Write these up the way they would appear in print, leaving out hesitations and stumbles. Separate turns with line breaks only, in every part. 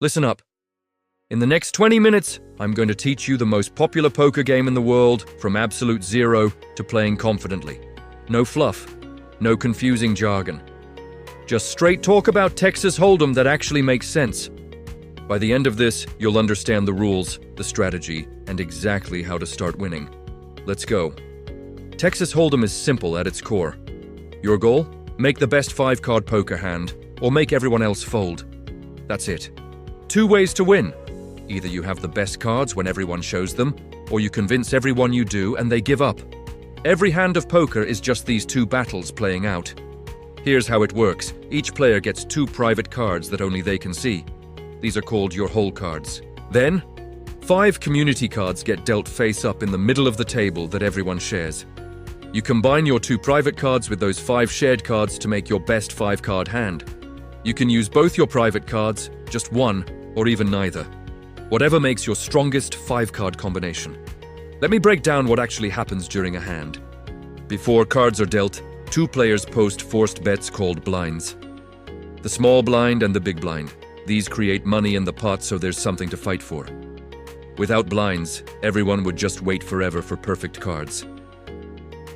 Listen up. In the next 20 minutes, I'm going to teach you the most popular poker game in the world from absolute zero to playing confidently. No fluff, no confusing jargon. Just straight talk about Texas Hold'em that actually makes sense. By the end of this, you'll understand the rules, the strategy, and exactly how to start winning. Let's go. Texas Hold'em is simple at its core. Your goal? Make the best 5-card poker hand, or make everyone else fold. That's it. 2 ways to win. Either you have the best cards when everyone shows them, or you convince everyone you do and they give up. Every hand of poker is just these 2 battles playing out. Here's how it works. Each player gets 2 private cards that only they can see. These are called your hole cards. Then, 5 community cards get dealt face up in the middle of the table that everyone shares. You combine your 2 private cards with those 5 shared cards to make your best 5-card hand. You can use both your private cards, just one, or even neither. Whatever makes your strongest 5-card combination. Let me break down what actually happens during a hand. Before cards are dealt, 2 players post forced bets called blinds. The small blind and the big blind. These create money in the pot so there's something to fight for. Without blinds, everyone would just wait forever for perfect cards.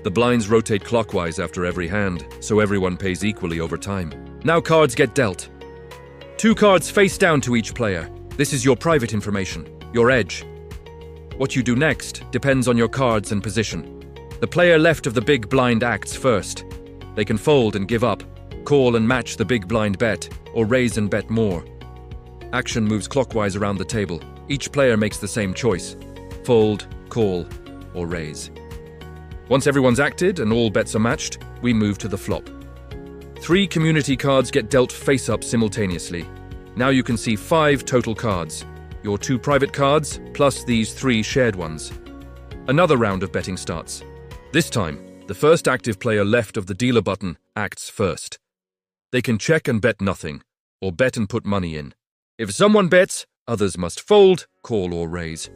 The blinds rotate clockwise after every hand, so everyone pays equally over time. Now cards get dealt. 2 cards face down to each player. This is your private information, your edge. What you do next depends on your cards and position. The player left of the big blind acts first. They can fold and give up, call and match the big blind bet, or raise and bet more. Action moves clockwise around the table. Each player makes the same choice: fold, call, or raise. Once everyone's acted and all bets are matched, we move to the flop. 3 community cards get dealt face-up simultaneously. Now you can see 5 total cards, your 2 private cards plus these 3 shared ones. Another round of betting starts. This time, the first active player left of the dealer button acts first. They can check and bet nothing, or bet and put money in. If someone bets, others must fold, call, or raise.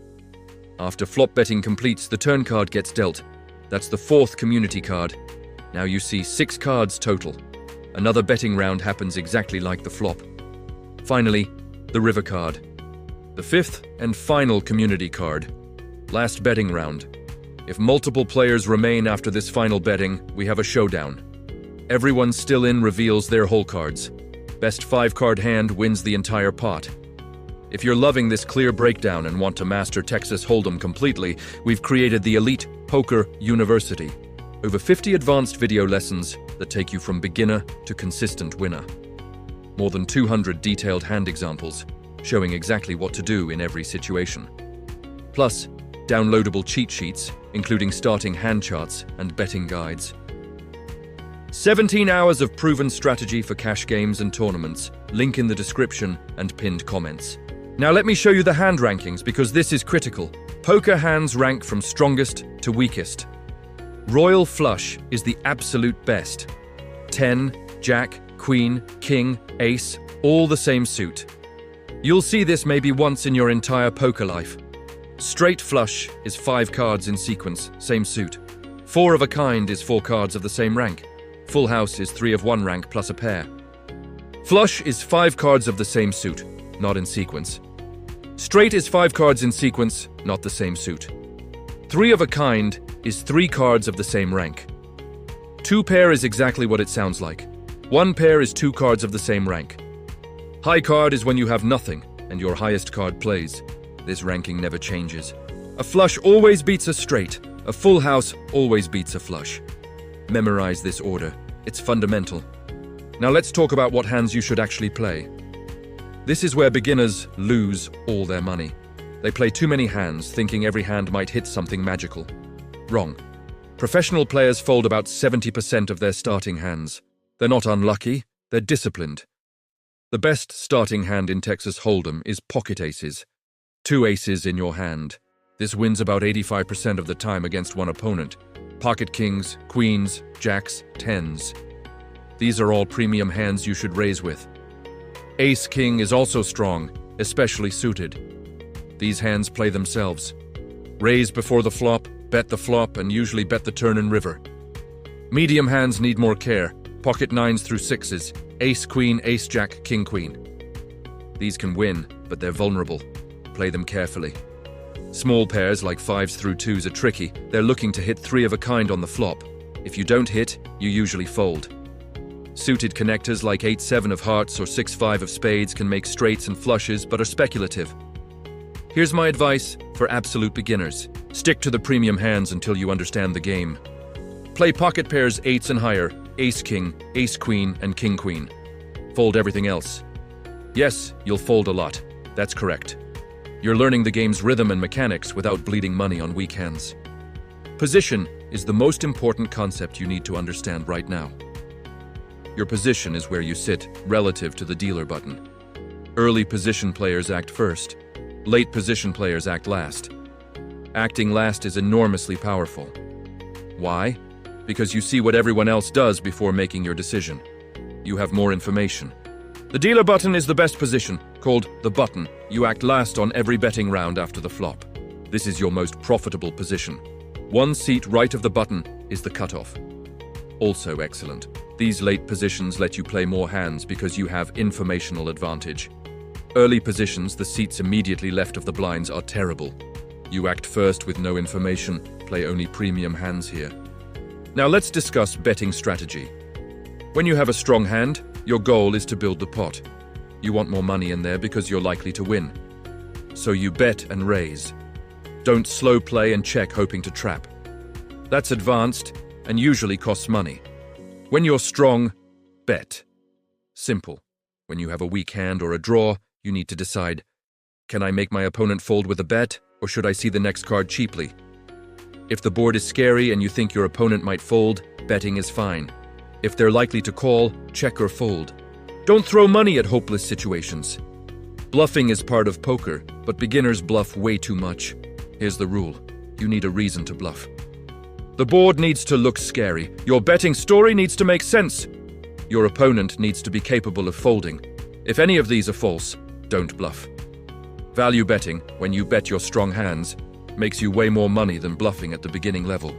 After flop betting completes, the turn card gets dealt. That's the 4th community card. Now you see 6 cards total. Another betting round happens exactly like the flop. Finally, the river card. The 5th and final community card. Last betting round. If multiple players remain after this final betting, we have a showdown. Everyone still in reveals their hole cards. Best 5-card hand wins the entire pot. If you're loving this clear breakdown and want to master Texas Hold'em completely, we've created the Elite Poker University. Over 50 advanced video lessons that take you from beginner to consistent winner. More than 200 detailed hand examples, showing exactly what to do in every situation. Plus, downloadable cheat sheets, including starting hand charts and betting guides. 17 hours of proven strategy for cash games and tournaments. Link in the description and pinned comments. Now let me show you the hand rankings because this is critical. Poker hands rank from strongest to weakest. Royal Flush is the absolute best. 10, Jack, Queen, King, Ace, all the same suit. You'll see this maybe once in your entire poker life. Straight Flush is 5 cards in sequence, same suit. 4 of a kind is 4 cards of the same rank. Full House is 3 of one rank plus a pair. Flush is 5 cards of the same suit, not in sequence. Straight is 5 cards in sequence, not the same suit. 3 of a kind is 3 cards of the same rank. 2 pair is exactly what it sounds like. 1 pair is 2 cards of the same rank. High card is when you have nothing and your highest card plays. This ranking never changes. A flush always beats a straight. A full house always beats a flush. Memorize this order. It's fundamental. Now let's talk about what hands you should actually play. This is where beginners lose all their money. They play too many hands, thinking every hand might hit something magical. Wrong. Professional players fold about 70% of their starting hands. They're not unlucky, they're disciplined. The best starting hand in Texas Hold'em is pocket aces. 2 aces in your hand. This wins about 85% of the time against one opponent. Pocket kings, queens, jacks, tens. These are all premium hands you should raise with. Ace-king is also strong, especially suited. These hands play themselves. Raise before the flop, bet the flop, and usually bet the turn and river. Medium hands need more care. Pocket 9s through 6s, ace-queen, ace-jack, king-queen. These can win, but they're vulnerable. Play them carefully. Small pairs like 5s through 2s are tricky. They're looking to hit 3 of a kind on the flop. If you don't hit, you usually fold. Suited connectors like 8-7 of hearts or 6-5 of spades can make straights and flushes but are speculative. Here's my advice for absolute beginners. Stick to the premium hands until you understand the game. Play pocket pairs 8s and higher, ace-king, ace-queen, and king-queen. Fold everything else. Yes, you'll fold a lot. That's correct. You're learning the game's rhythm and mechanics without bleeding money on weak hands. Position is the most important concept you need to understand right now. Your position is where you sit relative to the dealer button. Early position players act first. Late position players act last. Acting last is enormously powerful. Why? Because you see what everyone else does before making your decision. You have more information. The dealer button is the best position, called the button. You act last on every betting round after the flop. This is your most profitable position. One seat right of the button is the cutoff. Also excellent. These late positions let you play more hands because you have informational advantage. Early positions, the seats immediately left of the blinds, are terrible. You act first with no information, play only premium hands here. Now let's discuss betting strategy. When you have a strong hand, your goal is to build the pot. You want more money in there because you're likely to win. So you bet and raise. Don't slow play and check hoping to trap. That's advanced and usually costs money. When you're strong, bet. Simple. When you have a weak hand or a draw, you need to decide, can I make my opponent fold with a bet, or should I see the next card cheaply? If the board is scary and you think your opponent might fold, betting is fine. If they're likely to call, check or fold. Don't throw money at hopeless situations. Bluffing is part of poker, but beginners bluff way too much. Here's the rule. You need a reason to bluff. The board needs to look scary. Your betting story needs to make sense. Your opponent needs to be capable of folding. If any of these are false, don't bluff. Value betting, when you bet your strong hands, makes you way more money than bluffing at the beginning level.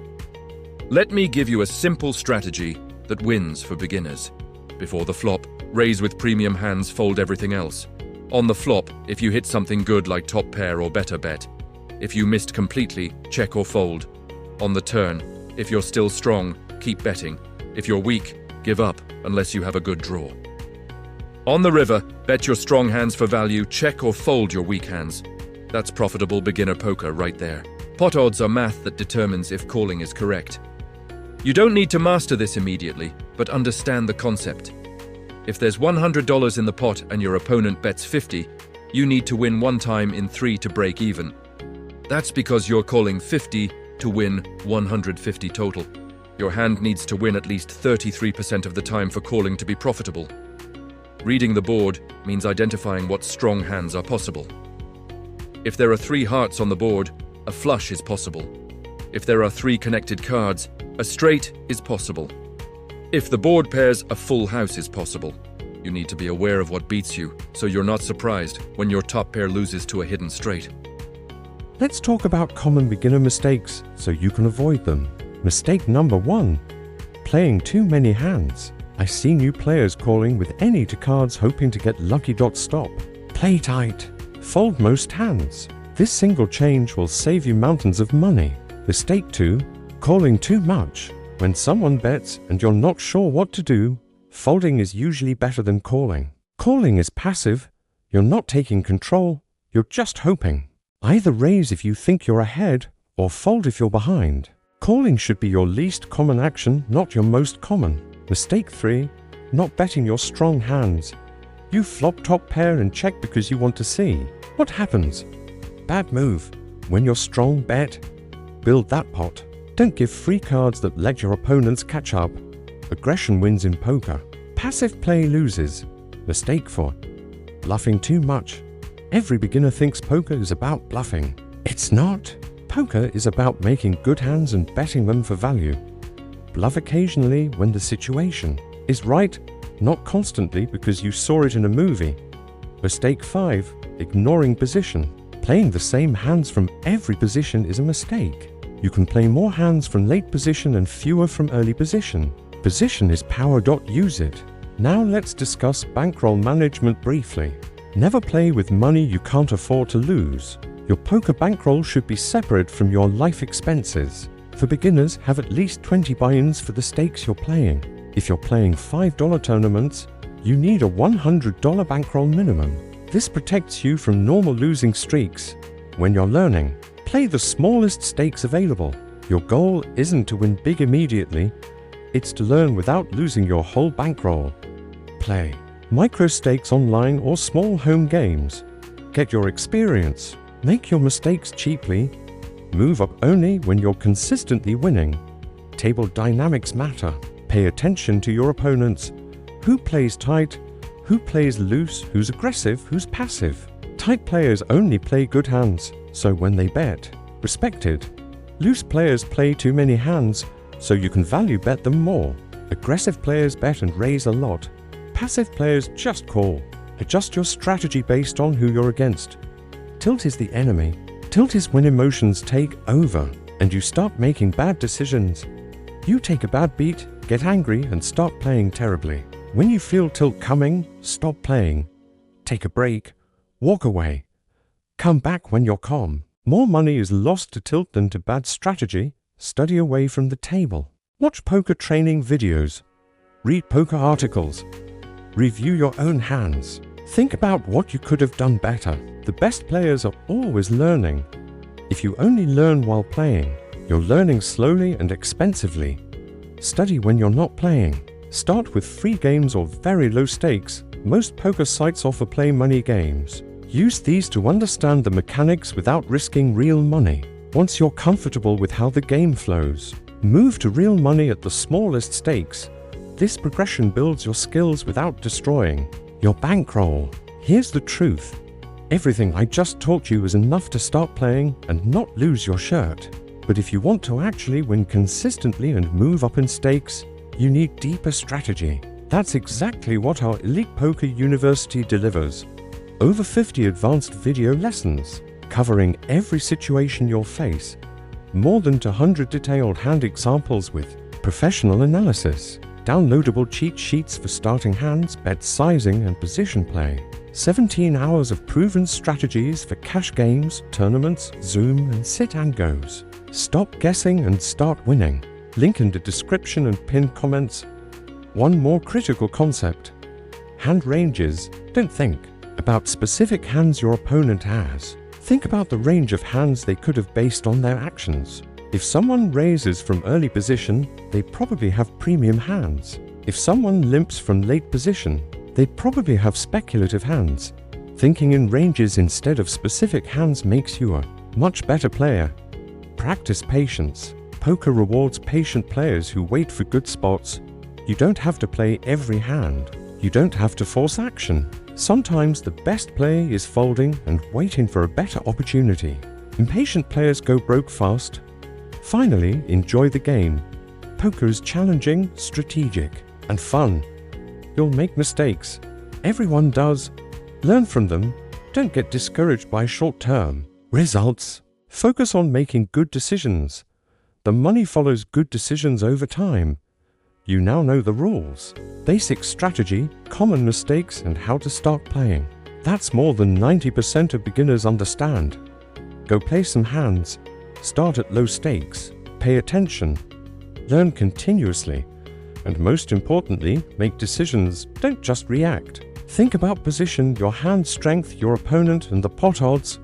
Let me give you a simple strategy that wins for beginners. Before the flop, raise with premium hands, fold everything else. On the flop, if you hit something good like top pair or better bet. If you missed completely, check or fold. On the turn, if you're still strong, keep betting. If you're weak, give up unless you have a good draw. On the river, bet your strong hands for value, check or fold your weak hands. That's profitable beginner poker right there. Pot odds are math that determines if calling is correct. You don't need to master this immediately, but understand the concept. If there's $100 in the pot and your opponent bets 50, you need to win one time in 3 to break even. That's because you're calling 50 to win 150 total. Your hand needs to win at least 33% of the time for calling to be profitable. Reading the board means identifying what strong hands are possible. If there are 3 hearts on the board, a flush is possible. If there are 3 connected cards, a straight is possible. If the board pairs, a full house is possible. You need to be aware of what beats you, so you're not surprised when your top pair loses to a hidden straight.
Let's talk about common beginner mistakes so you can avoid them. Mistake number 1. Playing too many hands. I've seen new players calling with any to cards hoping to get lucky. Stop. Play tight. Fold most hands. This single change will save you mountains of money. Mistake 2. Calling too much. When someone bets and you're not sure what to do, folding is usually better than calling. Calling is passive. You're not taking control. You're just hoping. Either raise if you think you're ahead or fold if you're behind. Calling should be your least common action, not your most common. Mistake 3. Not betting your strong hands. You flop top pair and check because you want to see. What happens? Bad move. When you're strong, bet. Build that pot. Don't give free cards that let your opponents catch up. Aggression wins in poker. Passive play loses. Mistake 4. Bluffing too much. Every beginner thinks poker is about bluffing. It's not. Poker is about making good hands and betting them for value. Bluff occasionally when the situation is right, not constantly because you saw it in a movie. Mistake 5. Ignoring position. Playing the same hands from every position is a mistake. You can play more hands from late position and fewer from early position. Position is power. Use it. Now let's discuss bankroll management briefly. Never play with money you can't afford to lose. Your poker bankroll should be separate from your life expenses. For beginners, have at least 20 buy-ins for the stakes you're playing. If you're playing $5 tournaments, you need a $100 bankroll minimum. This protects you from normal losing streaks. When you're learning, play the smallest stakes available. Your goal isn't to win big immediately, it's to learn without losing your whole bankroll. Play micro stakes online or small home games. Get your experience. Make your mistakes cheaply. Move up only when you're consistently winning. Table dynamics matter. Pay attention to your opponents. Who plays tight? Who plays loose? Who's aggressive? Who's passive? Tight players only play good hands, so when they bet, respect it. Loose players play too many hands, so you can value bet them more. Aggressive players bet and raise a lot. Passive players just call. Adjust your strategy based on who you're against. Tilt is the enemy. Tilt is when emotions take over and you start making bad decisions. You take a bad beat, get angry, and start playing terribly. When you feel tilt coming, stop playing. Take a break. Walk away. Come back when you're calm. More money is lost to tilt than to bad strategy. Study away from the table. Watch poker training videos. Read poker articles. Review your own hands. Think about what you could have done better. The best players are always learning. If you only learn while playing, you're learning slowly and expensively. Study when you're not playing. Start with free games or very low stakes. Most poker sites offer play money games. Use these to understand the mechanics without risking real money. Once you're comfortable with how the game flows, move to real money at the smallest stakes. This progression builds your skills without destroying your bankroll. Here's the truth. Everything I just taught you is enough to start playing and not lose your shirt. But if you want to actually win consistently and move up in stakes, you need deeper strategy. That's exactly what our Elite Poker University delivers. Over 50 advanced video lessons, covering every situation you'll face. More than 200 detailed hand examples with professional analysis. Downloadable cheat sheets for starting hands, bet sizing, and position play. 17 hours of proven strategies for cash games, tournaments, Zoom, and sit and goes. Stop guessing and start winning. Link in the description and pinned comments. One more critical concept. Hand ranges. Don't think about specific hands your opponent has. Think about the range of hands they could have based on their actions. If someone raises from early position, they probably have premium hands. If someone limps from late position, they probably have speculative hands. Thinking in ranges instead of specific hands makes you a much better player. Practice patience. Poker rewards patient players who wait for good spots. You don't have to play every hand. You don't have to force action. Sometimes the best play is folding and waiting for a better opportunity. Impatient players go broke fast. Finally, enjoy the game. Poker is challenging, strategic, and fun. You'll make mistakes. Everyone does. Learn from them. Don't get discouraged by short-term results. Focus on making good decisions. The money follows good decisions over time. You now know the rules, basic strategy, common mistakes, and how to start playing. That's more than 90% of beginners understand. Go play some hands. Start at low stakes. Pay attention. Learn continuously. And most importantly, make decisions. Don't just react. Think about position, your hand strength, your opponent, and the pot odds.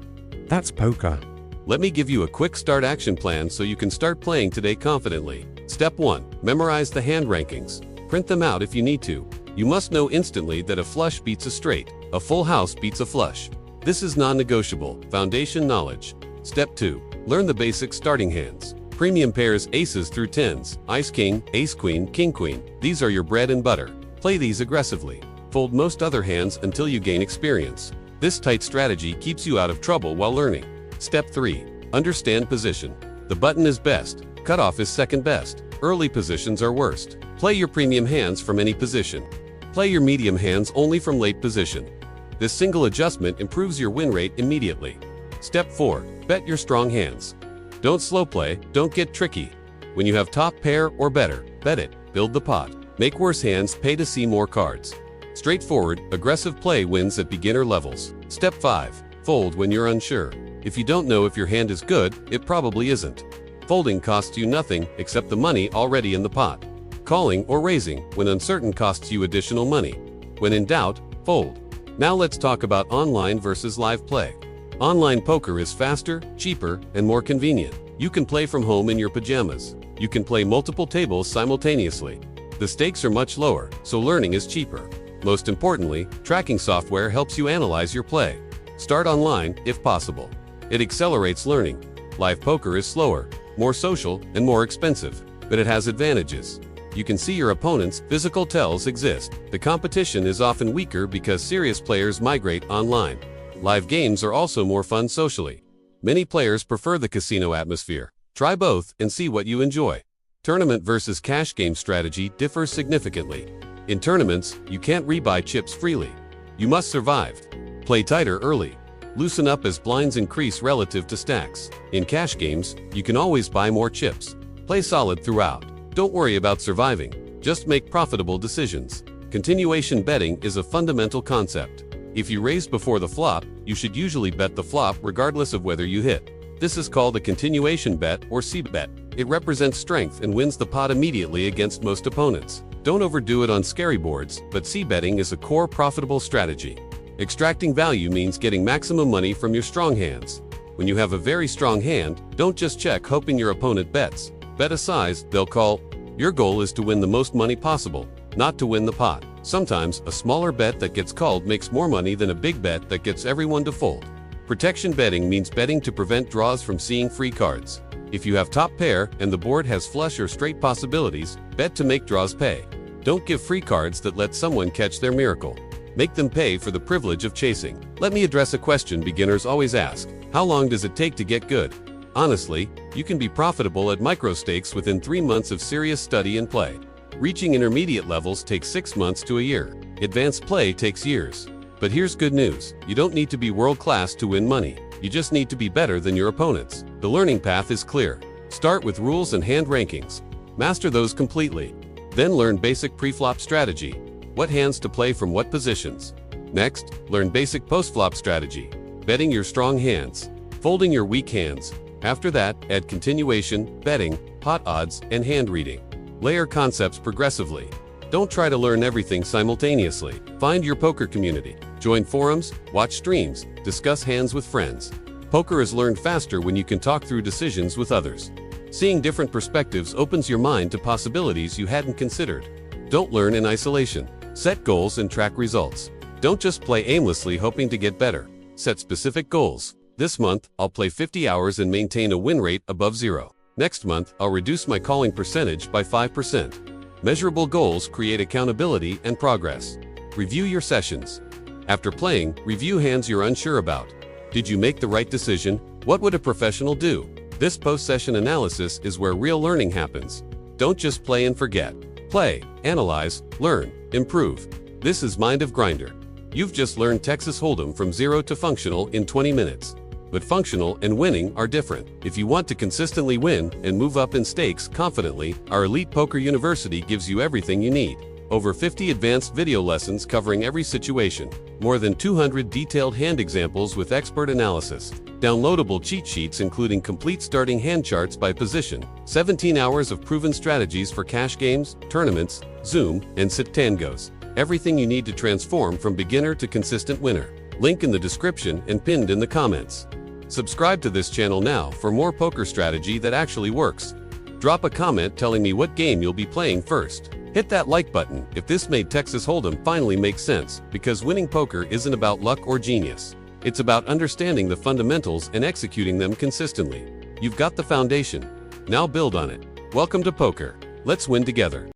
That's poker.
Let me give you a quick start action plan so you can start playing today confidently. Step 1. Memorize the hand rankings. Print them out if you need to. You must know instantly that a flush beats a straight, a full house beats a flush. This is non-negotiable, foundation knowledge. Step 2. Learn the basic starting hands. Premium pairs aces through tens, ice king, ace queen, king queen. These are your bread and butter. Play these aggressively. Fold most other hands until you gain experience. This tight strategy keeps you out of trouble while learning. Step 3. Understand position. The button is best. Cutoff is second best. Early positions are worst. Play your premium hands from any position. Play your medium hands only from late position. This single adjustment improves your win rate immediately. Step 4. Bet your strong hands. Don't slow play, don't get tricky. When you have top pair or better, bet it, build the pot. Make worse hands, pay to see more cards. Straightforward, aggressive play wins at beginner levels. Step 5. Fold when you're unsure. If you don't know if your hand is good, it probably isn't. Folding costs you nothing except the money already in the pot. Calling or raising when uncertain costs you additional money. When in doubt, fold. Now let's talk about online versus live play. Online poker is faster, cheaper, and more convenient. You can play from home in your pajamas. You can play multiple tables simultaneously. The stakes are much lower, so learning is cheaper. Most importantly, tracking software helps you analyze your play. Start online, if possible. It accelerates learning. Live poker is slower, more social, and more expensive, but it has advantages. You can see your opponent's physical tells exist. The competition is often weaker because serious players migrate online. Live games are also more fun socially. Many players prefer the casino atmosphere. Try both and see what you enjoy. Tournament versus cash game strategy differs significantly. In tournaments, you can't rebuy chips freely. You must survive. Play tighter early. Loosen up as blinds increase relative to stacks. In cash games, you can always buy more chips. Play solid throughout. Don't worry about surviving. Just make profitable decisions. Continuation betting is a fundamental concept. If you raise before the flop, you should usually bet the flop regardless of whether you hit. This is called a continuation bet or c-bet. It represents strength and wins the pot immediately against most opponents. Don't overdo it on scary boards, but c-betting is a core profitable strategy. Extracting value means getting maximum money from your strong hands. When you have a very strong hand, don't just check hoping your opponent bets. Bet a size they'll call. Your goal is to win the most money possible, not to win the pot. Sometimes, a smaller bet that gets called makes more money than a big bet that gets everyone to fold. Protection betting means betting to prevent draws from seeing free cards. If you have top pair and the board has flush or straight possibilities, bet to make draws pay. Don't give free cards that let someone catch their miracle. Make them pay for the privilege of chasing. Let me address a question beginners always ask. How long does it take to get good? Honestly, you can be profitable at micro stakes within 3 months of serious study and play. Reaching intermediate levels takes 6 months to a year. Advanced play takes years. But here's good news. You don't need to be world-class to win money. You just need to be better than your opponents. The learning path is clear. Start with rules and hand rankings. Master those completely. Then learn basic pre-flop strategy. What hands to play from what positions. Next, learn basic post-flop strategy. Betting your strong hands. Folding your weak hands. After that, add continuation, betting, pot odds, and hand reading. Layer concepts progressively. Don't try to learn everything simultaneously. Find your poker community. Join forums, watch streams, discuss hands with friends. Poker is learned faster when you can talk through decisions with others. Seeing different perspectives opens your mind to possibilities you hadn't considered. Don't learn in isolation. Set goals and track results. Don't just play aimlessly hoping to get better. Set specific goals. This month, I'll play 50 hours and maintain a win rate above 0. Next month, I'll reduce my calling percentage by 5%. Measurable goals create accountability and progress. Review your sessions. After playing, review hands you're unsure about. Did you make the right decision? What would a professional do? This post-session analysis is where real learning happens. Don't just play and forget. Play, analyze, learn, improve. This is Mind of Grinder. You've just learned Texas Hold'em from zero to functional in 20 minutes. But functional and winning are different. If you want to consistently win and move up in stakes confidently, our Elite Poker University gives you everything you need. Over 50 advanced video lessons covering every situation. More than 200 detailed hand examples with expert analysis. Downloadable cheat sheets including complete starting hand charts by position. 17 hours of proven strategies for cash games, tournaments, Zoom, and sit tangos. Everything you need to transform from beginner to consistent winner. Link in the description and pinned in the comments. Subscribe to this channel now for more poker strategy that actually works. Drop a comment telling me what game you'll be playing first. Hit that like button if this made Texas Hold'em finally make sense, because winning poker isn't about luck or genius. It's about understanding the fundamentals and executing them consistently. You've got the foundation. Now build on it. Welcome to poker. Let's win together.